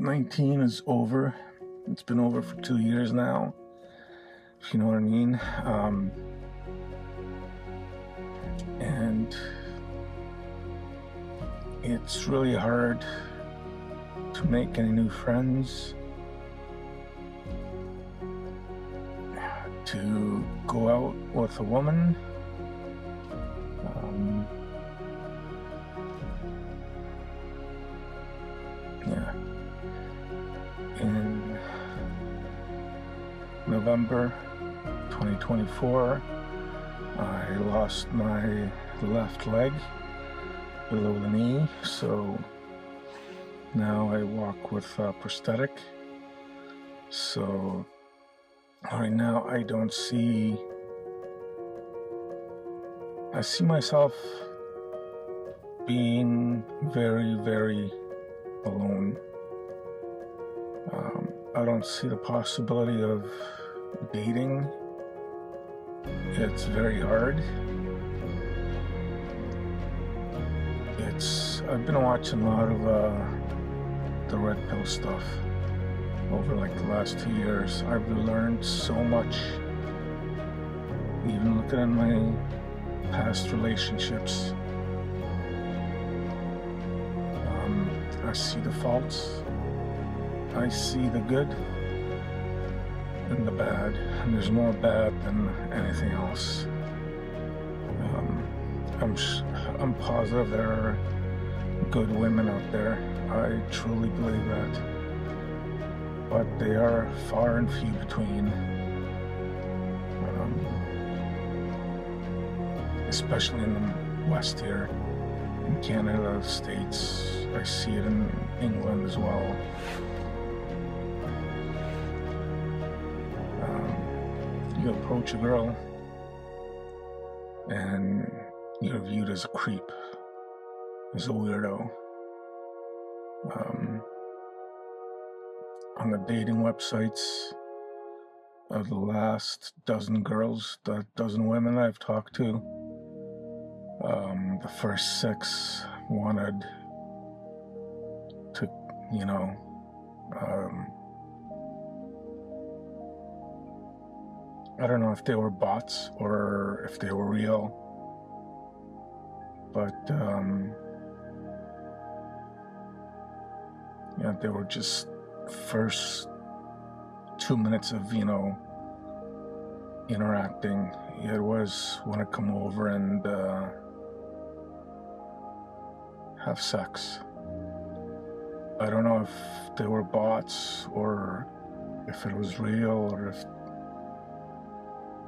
19 is over. It's been over for 2 years now, if you know what I mean. And it's really hard to make any new friends, to go out with a woman. In November 2024, I lost my left leg below the knee, so now I walk with a prosthetic. So right now I see myself being very, very alone. I don't see the possibility of dating. It's very hard. I've been watching a lot of the red pill stuff over like the last 2 years. I've learned so much, even looking at my past relationships. I see the faults, I see the good and the bad, and there's more bad than anything else. I'm positive there are good women out there. I truly believe that, but they are far and few between. Especially in the West here, in Canada, the States. I see it in England as well. You approach a girl and you're viewed as a creep, as a weirdo. On the dating websites, of the last dozen women I've talked to, the first 6 wanted to, I don't know if they were bots or if they were real, but they were just first 2 minutes of interacting. It was want to come over and have sex. I don't know if they were bots or if it was real or if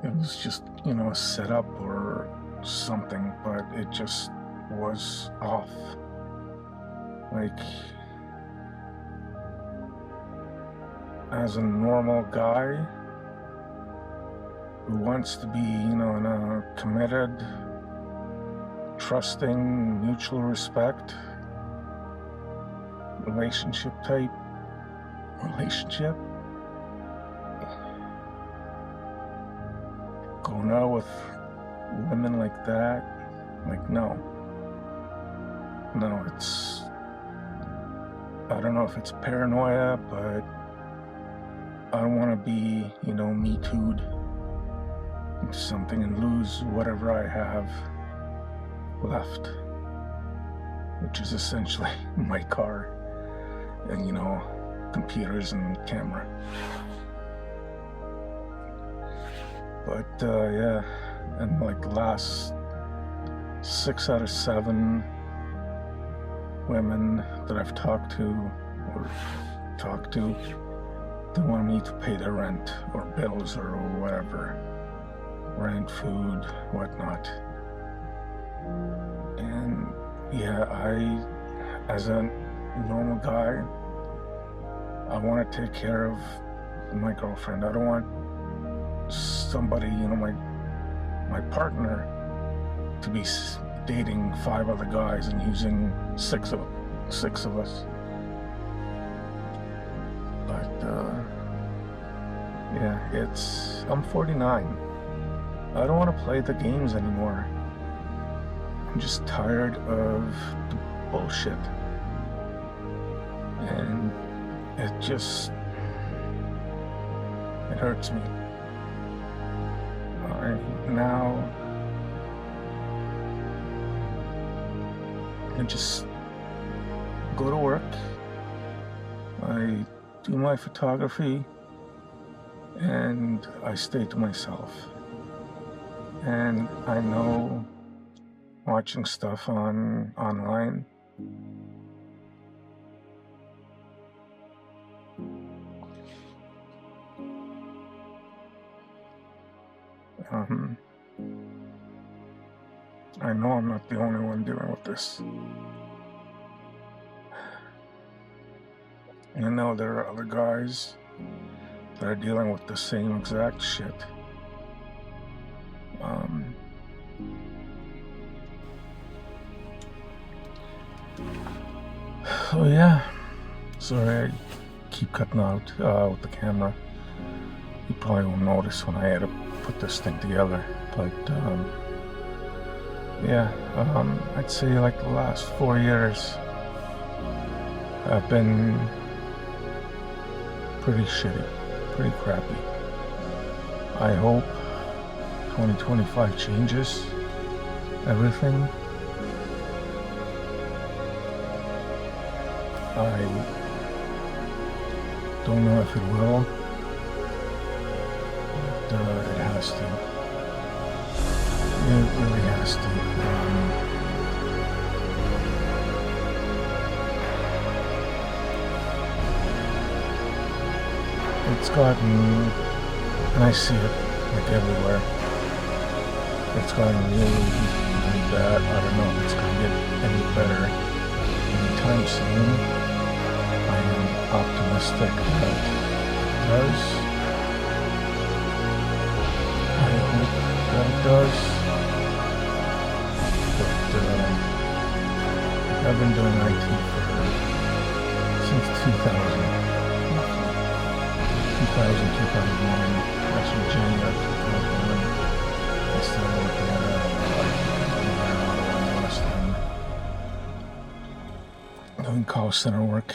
it was just, a setup or something, but it just was off. Like, as a normal guy who wants to be, in a committed, trusting, mutual respect relationship, going out with women like that, like, no, it's, I don't know if it's paranoia, but I don't want to be, me too'd into something and lose whatever I have left, which is essentially my car and, computers and camera. But and like the last 6 out of 7 women that I've talked to, they want me to pay their rent or bills or whatever, rent, food, whatnot. And as a normal guy, I want to take care of my girlfriend. I don't want somebody, my partner, to be dating 5 other guys and using 6 of us. But I'm 49. I don't want to play the games anymore. I'm just tired of the bullshit. And it hurts me. Now I just go to work, I do my photography, and I stay to myself. And I know watching stuff online I know I'm not the only one dealing with this. And I know there are other guys that are dealing with the same exact shit. So yeah, sorry I keep cutting out with the camera. You probably won't notice when I had to put this thing together, but yeah, I'd say like the last 4 years have been pretty shitty, pretty crappy. I hope 2025 changes everything. I don't know if it will, but it has to. It really has to. It's gotten, and I see it like everywhere, it's gotten really, really bad. I don't know if it's going to get any better anytime soon. I am optimistic that it does. I hope that it does. But I've been doing IT since 2000, 2001, actually January 2001. I started working at doing call center work.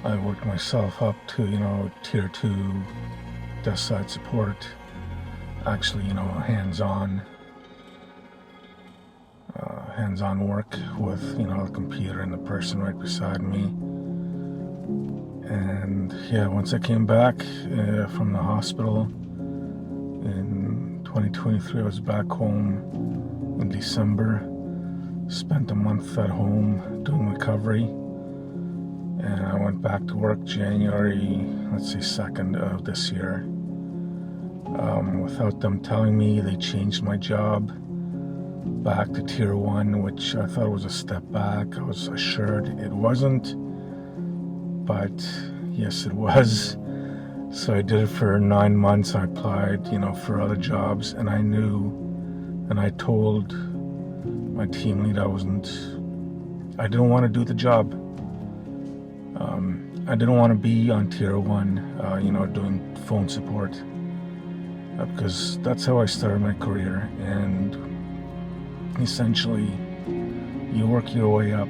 I worked myself up to, tier 2 desk side support. Actually, hands-on work with, the computer and the person right beside me. And yeah, once I came back from the hospital in 2023, I was back home in December. Spent a month at home doing recovery. And I went back to work January, 2nd of this year. Without them telling me, they changed my job back to tier 1, which I thought was a step back. I was assured it wasn't, but yes, it was. So I did it for 9 months. I applied, for other jobs, and I knew, and I told my team lead I didn't want to do the job. I didn't want to be on tier 1, doing phone support, because that's how I started my career. And essentially, you work your way up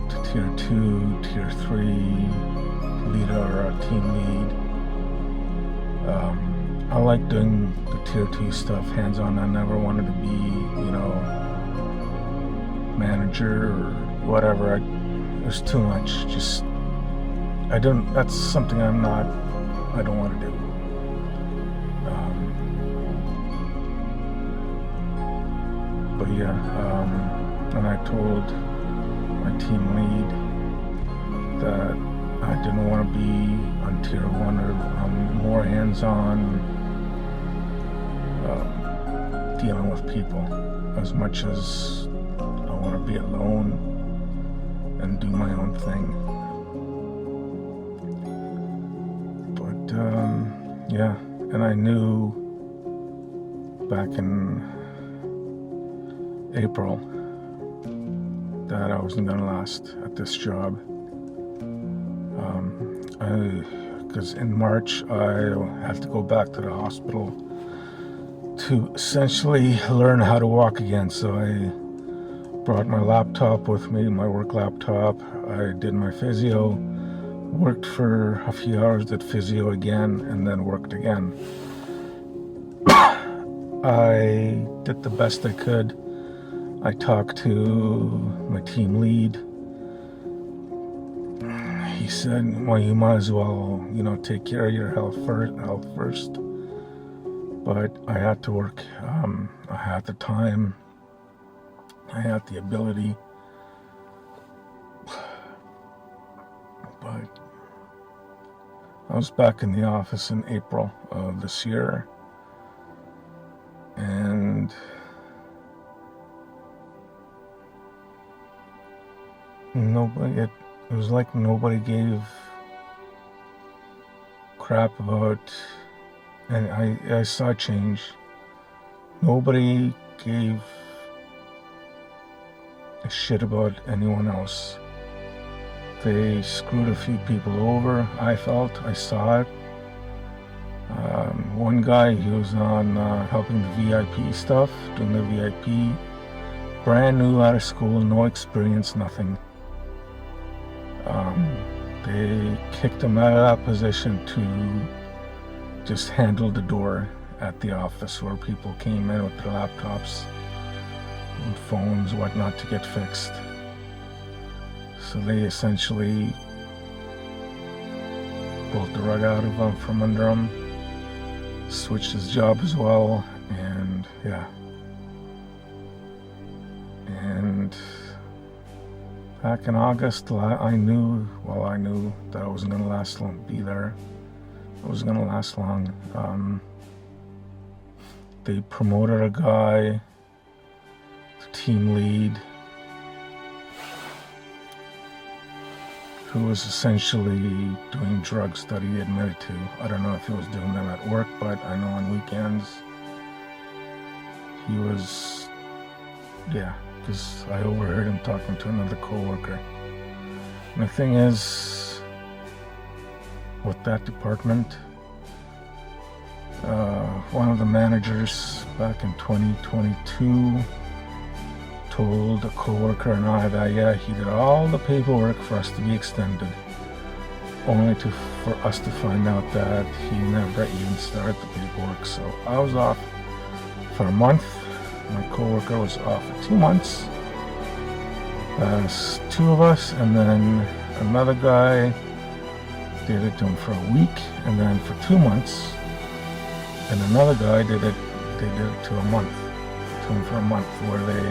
to tier 2, tier 3, leader or team lead. I like doing the tier 2 stuff hands-on. I never wanted to be, manager or whatever. There's too much. That's something I don't want to do. But yeah, and I told my team lead that I didn't want to be on tier 1 or more hands-on, dealing with people, as much as I want to be alone and do my own thing. But yeah, and I knew back in April that I wasn't gonna last at this job. Because in March I had to go back to the hospital to essentially learn how to walk again. So I brought my laptop with me, my work laptop. I did my physio, worked for a few hours, did physio again, and then worked again. I did the best I could. I talked to my team lead. He said, well, you might as well, take care of your health first. But I had to work. I had the time. I had the ability. But I was back in the office in April of this year. And it was like nobody gave crap about, and I saw change. Nobody gave a shit about anyone else. They screwed a few people over. I saw it. One guy, he was on helping the VIP stuff, doing the VIP, brand new out of school, no experience, nothing. They kicked him out of that position to just handle the door at the office where people came in with their laptops and phones, whatnot, to get fixed. So they essentially pulled the rug out of him from under him, switched his job as well, and yeah. And back in August, I knew that I wasn't going to last long, be there. I wasn't going to last long. They promoted a guy, the team lead, who was essentially doing drugs that he admitted to. I don't know if he was doing them at work, but I know on weekends he was, because I overheard him talking to another coworker. And the thing is, with that department, one of the managers back in 2022 told a coworker and I that he did all the paperwork for us to be extended, only for us to find out that he never even started the paperwork. So I was off for a month. My coworker was off for 2 months. Two of us, and then another guy did it to him for a week, and then for 2 months, and another guy they did it to him for a month, where they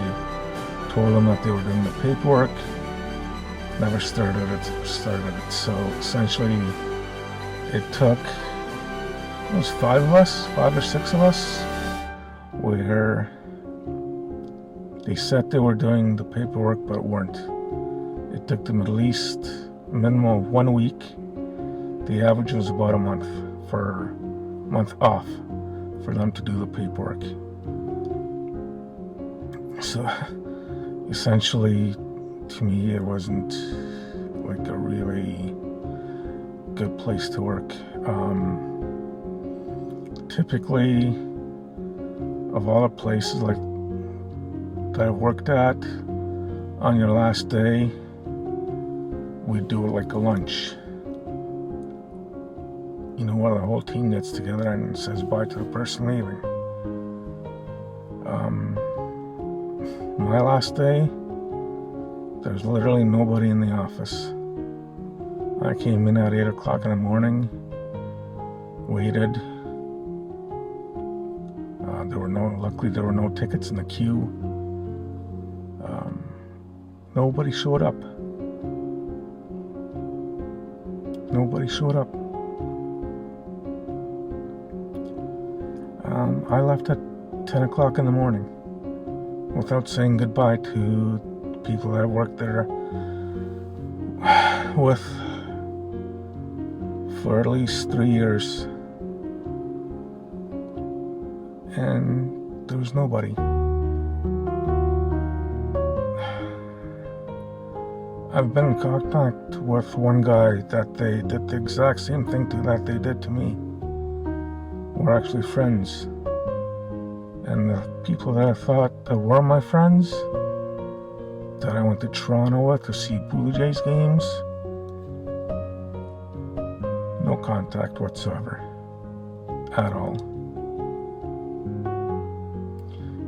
told him that they were doing the paperwork, never started it. So essentially, it was 5 or 6 of us, where they said they were doing the paperwork but weren't. It took them at least a minimum of 1 week. The average was about a month off for them to do the paperwork. So essentially, to me, it wasn't like a really good place to work. Typically, of all the places like that I've worked at, on your last day, we do like a lunch. Where the whole team gets together and says bye to the person leaving. My last day, there's literally nobody in the office. I came in at 8 o'clock in the morning, waited. Luckily there were no tickets in the queue. Nobody showed up. I left at 10 o'clock in the morning without saying goodbye to people that I worked there with for at least 3 years. And there was nobody. I've been in contact with one guy that they did the exact same thing to that they did to me. We're actually friends. And the people that I thought that were my friends, that I went to Toronto to see Blue Jays games. No contact whatsoever. At all.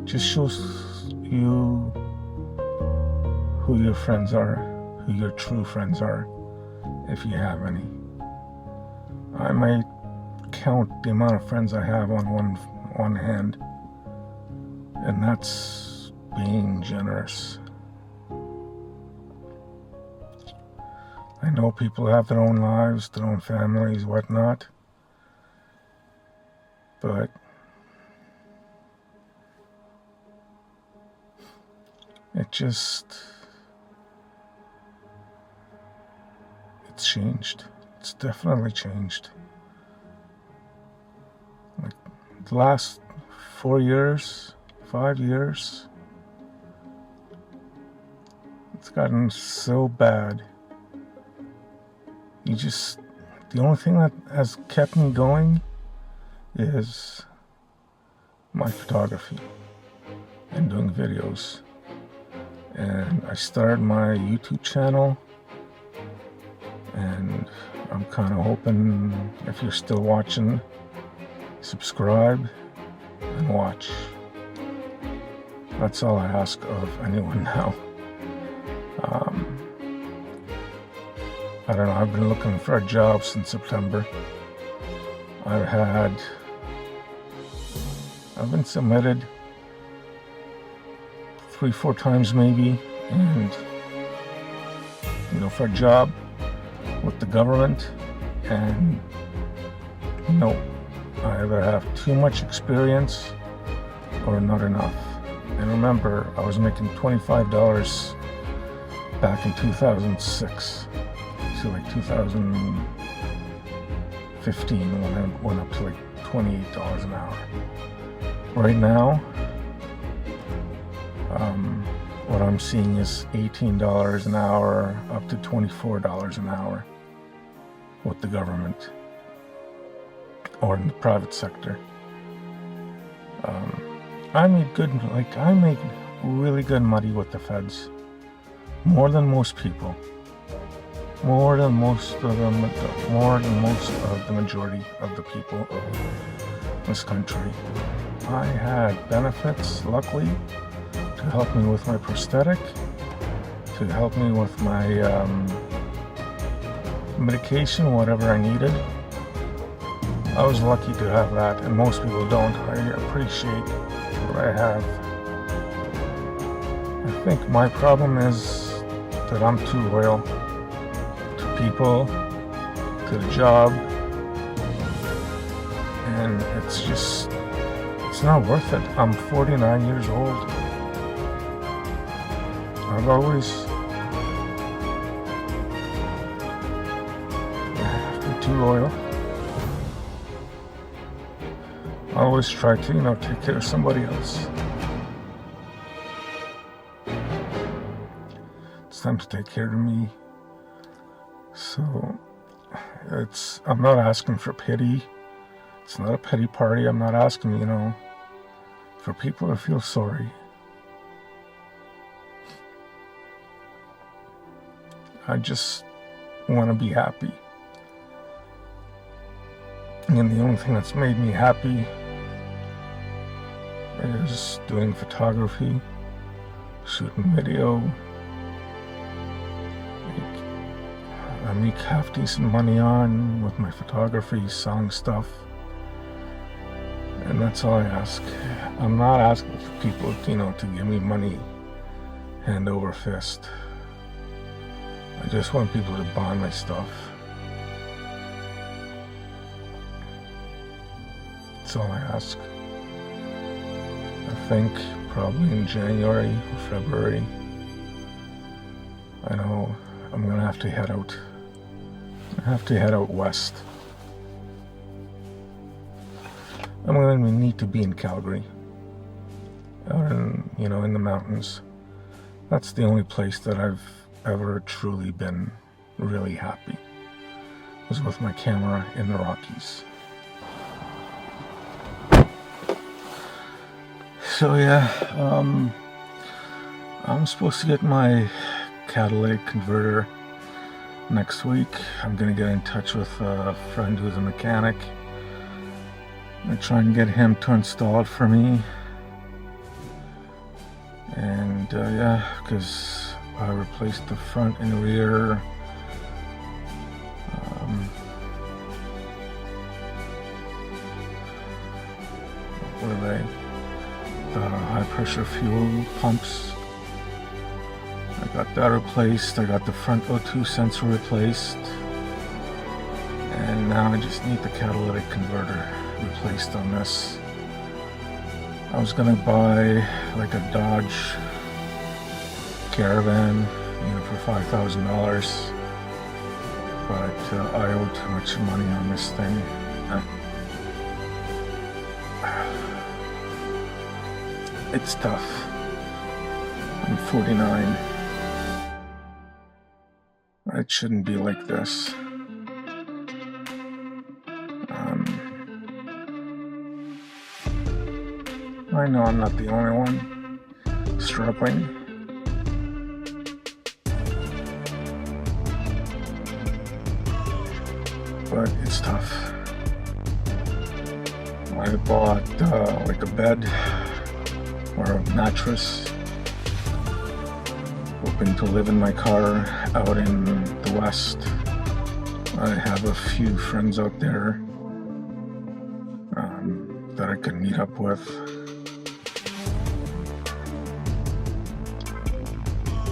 Just shows you who your friends are, who your true friends are, if you have any. I might count the amount of friends I have on one hand, and that's being generous. I know people have their own lives, their own families, whatnot, but it's changed. It's definitely changed. Like the last 4 years, 5 years, it's gotten so bad. The only thing that has kept me going is my photography and doing videos. And I started my YouTube channel, and I'm kind of hoping, if you're still watching, subscribe and watch. That's all I ask of anyone now. I don't know, I've been looking for a job since September. I've been submitted 3-4 times maybe, and for a job with the government, and no, I either have too much experience or not enough. And remember, I was making $25 back in 2006 to like 2015 when I went up to like $28 an hour. Right now, what I'm seeing is $18 an hour up to $24 an hour with the government or in the private sector. I make really good money with the feds, more than most people, more than most of the majority of the people of this country. I had benefits, luckily, to help me with my prosthetic, to help me with my medication, whatever I needed. I was lucky to have that, and most people don't. I appreciate what I have. I think my problem is that I'm too loyal to people, to the job, and it's not worth it. I'm 49 years old. I've always been too loyal. I always try to, take care of somebody else. It's time to take care of me. So, I'm not asking for pity. It's not a pity party. I'm not asking, for people to feel sorry. I just want to be happy. And the only thing that's made me happy is doing photography, shooting video. I make half decent money with my photography, selling stuff. And that's all I ask. I'm not asking for people, to give me money hand over fist. I just want people to buy my stuff. That's all I ask. I think probably in January or February, I know I'm going to have to head out. I have to head out west. I'm going to need to be in Calgary. Out in the mountains. That's the only place that I've ever truly been really happy. Was with my camera in the Rockies. So yeah, I'm supposed to get my catalytic converter next week. I'm gonna get in touch with a friend who's a mechanic. I'm gonna try and get him to install it for me. And yeah, because I replaced the front and rear what are they? The high pressure fuel pumps. I got that replaced. I got the front O2 sensor replaced. And now I just need the catalytic converter replaced on this. I was gonna buy like a Dodge Caravan, for $5,000, but I owe too much money on this thing. It's tough. I'm 49. It shouldn't be like this. I know I'm not the only one struggling. But it's tough. I bought like a bed or a mattress, hoping to live in my car out in the West. I have a few friends out there that I could meet up with.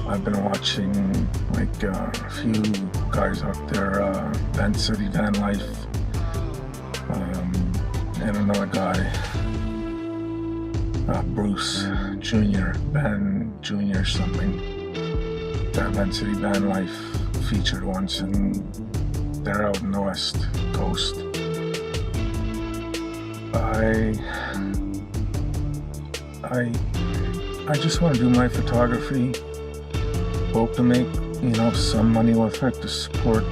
I've been watching like a few guys out there, Van City Van Life, and another guy, Bruce Jr., Van Jr. something, that Van City Van Life featured once, and they're out in the West Coast. I just want to do my photography. Hope to make, some money with it to support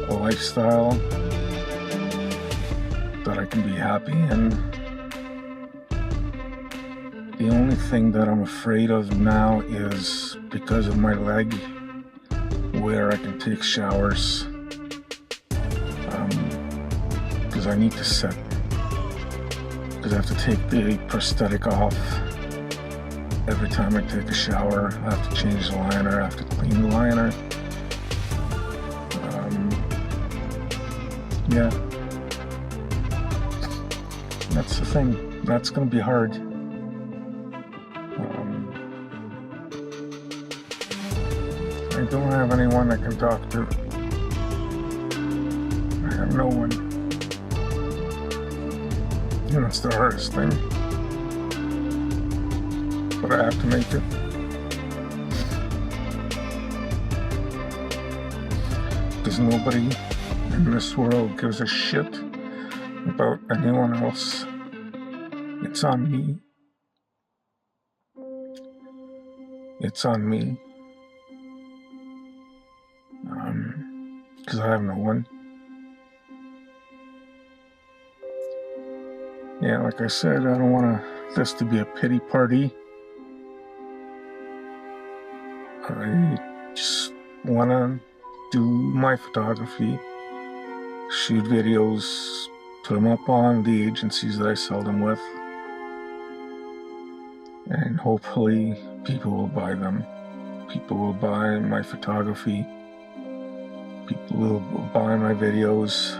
a lifestyle that I can be happy in. The only thing that I'm afraid of now is because of my leg, where I can take showers, because I need to sit, because I have to take the prosthetic off. Every time I take a shower, I have to change the liner, I have to clean the liner. Yeah. That's the thing. That's going to be hard. I don't have anyone I can talk to. I have no one. That's the hardest thing. But I have to make it. Because nobody in this world gives a shit about anyone else. It's on me. It's on me. Because I have no one. Yeah, like I said, I don't want this to be a pity party. I just want to do my photography, shoot videos, put them up on the agencies that I sell them with, and hopefully people will buy them. People will buy my photography. People will buy my videos.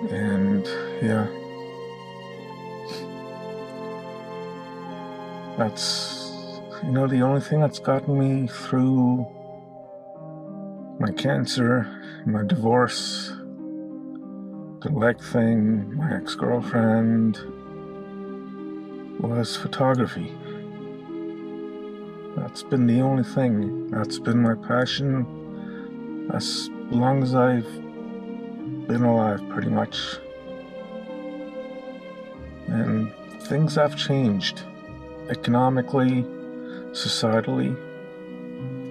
And yeah. That's, the only thing that's gotten me through my cancer, my divorce, the leg thing, my ex-girlfriend, was photography. That's been the only thing. That's been my passion as long as I've been alive, pretty much. And things have changed. Economically, societally,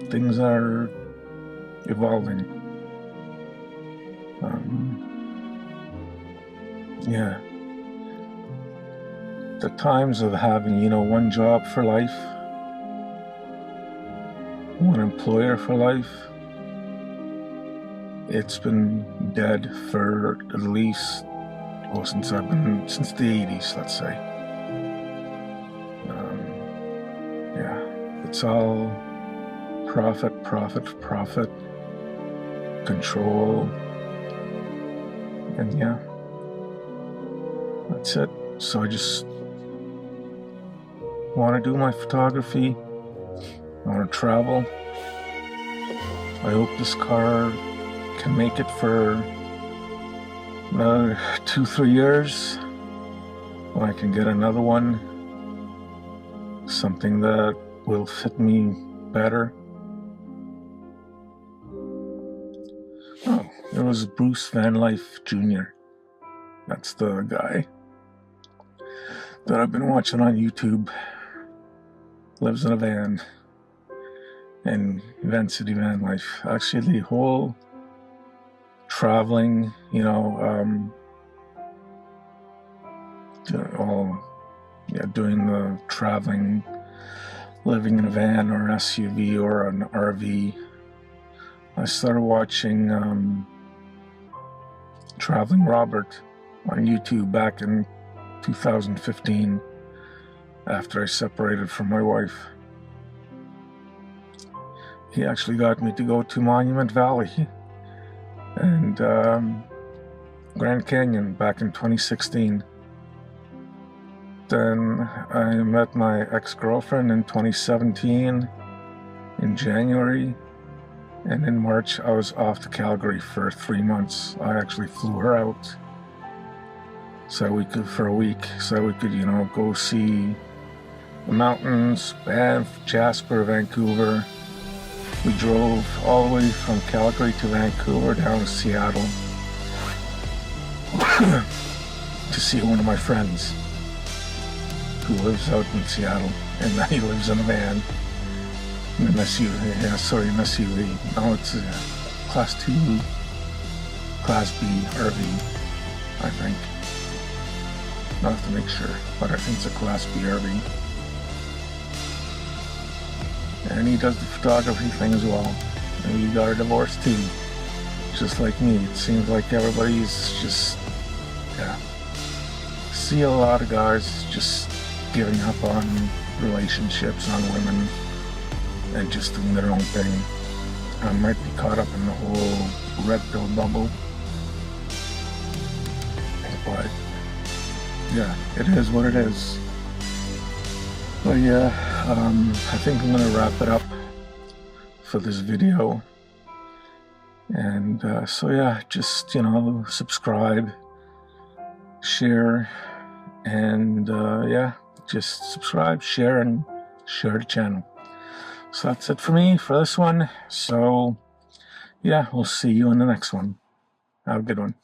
things are evolving. Yeah. the times of having, one job for life, one employer for life, it's been dead for at least, since the 80s, let's say. Yeah, it's all profit, control, and yeah, that's it. So I just want to do my photography. I want to travel. I hope this car can make it for another 2-3 years when I can get another one, something that will fit me better. Oh, there was Bruce Van Life Jr. That's the guy that I've been watching on YouTube. Lives in a van in Van City Van Life. Actually, the whole traveling, doing the traveling, living in a van or an SUV or an RV. I started watching Traveling Robert on YouTube back in 2015 after I separated from my wife. He actually got me to go to Monument Valley and Grand Canyon back in 2016. Then I met my ex-girlfriend in 2017 in January, and in March I was off to Calgary for 3 months. I actually flew her out for a week so we could go see the mountains, Banff, Jasper, Vancouver. We drove all the way from Calgary to Vancouver down to Seattle to see one of my friends who lives out in Seattle, and he lives in a van, an SUV. An SUV. No, it's a Class 2, Class B RV, I think. I'll have to make sure, but I think it's a Class B RV. And he does the photography thing as well. And he got a divorce too, just like me. It seems like everybody's just, see a lot of guys just giving up on relationships, on women, and just doing their own thing. I might be caught up in the whole red pill bubble, but yeah, it is what it is. But yeah, I think I'm gonna wrap it up for this video. And so yeah, just subscribe, share, and just subscribe, share, and share the channel. So that's it for me for this one. So yeah, we'll see you in the next one. Have a good one.